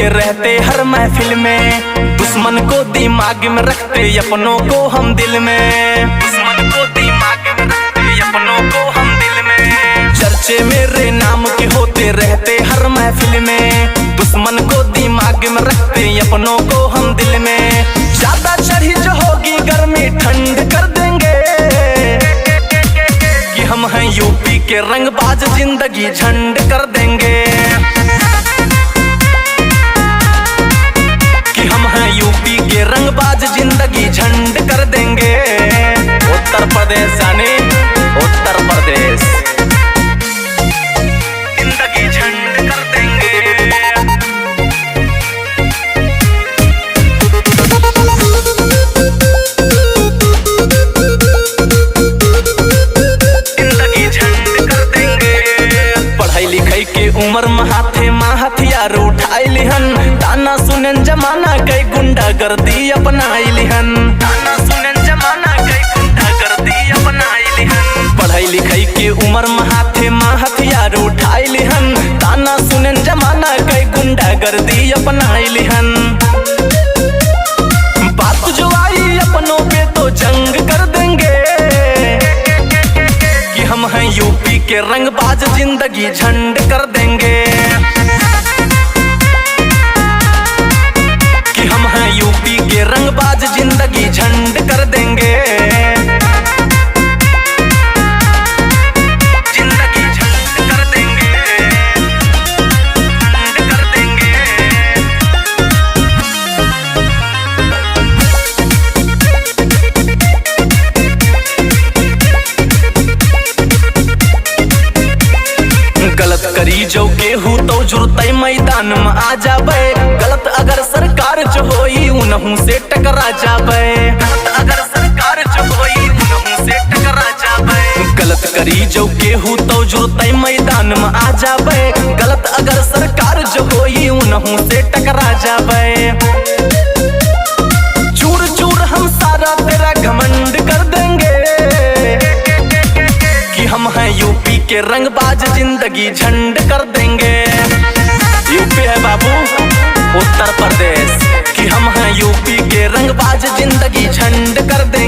होते रहते हर महफिल में, दुश्मन को दिमाग में रखते अपनों को हम दिल में, दुश्मन को दिमाग में रखते अपनों को हम दिल में। चर्चे मेरे नाम के होते रहते हर महफिल में, दुश्मन को दिमाग में रखते अपनों को हम दिल में। ज्यादा चढ़ी जो होगी गर्मी ठंड कर देंगे, कि हम हैं यूपी के रंगबाज जिंदगी झंड कर देंगे, कि हम हैं यूपी के रंगबाज जिंदगी झंड कर देंगे। उत्तर प्रदेश जाने उत्तर प्रदेश जिंदगी झंड कर देंगे। जिंदगी झंड कर देंगे। पढ़ाई लिखाई के उम्र में हाथे माँ हथियार उठाई लिहन, ताना सुनन जमाना कई गुंडा गर्दी अपनाई लिहन, ताना सुनन जमाना कई गुंडा गर्दी अपनाई लिहन। पढ़ाई लिखाई के उम्र में हाथे माँ हथियार उठाई लिहन, ताना सुनन जमाना कई गुंडा गर्दी अपनाई लिहन। बात जो आई अपनों पे तो जंग कर देंगे, कि हम हैं यूपी के रंगबाज जिंदगी झंड कर देंगे, कि हम हैं यूपी के रंगबाज जिंदगी झंड कर देंगे। जिंदगी झंड कर देंगे, झंड कर देंगे। गलत करी जो केहू तो जुर्ते मैदान में आ जाबे, गलत अगर सरकार जो होई उनहू से टकरा जाबे, गलत अगर सरकार जो होई उनहू से टकरा जाबे। गलत करी जो केहू तो जुर्ते मैदान में आ जाबे, गलत अगर सरकार जो होई उनहू से टकरा जाबे। चूर चूर हम सारा तेरा घमंड कर देंगे, कि हम हैं यूपी के रंगबाज जिंदगी झंड कर देंगे। यूपी है बाबू उत्तर प्रदेश, कि हम हैं यूपी के रंगबाज जिंदगी झंड कर देंगे।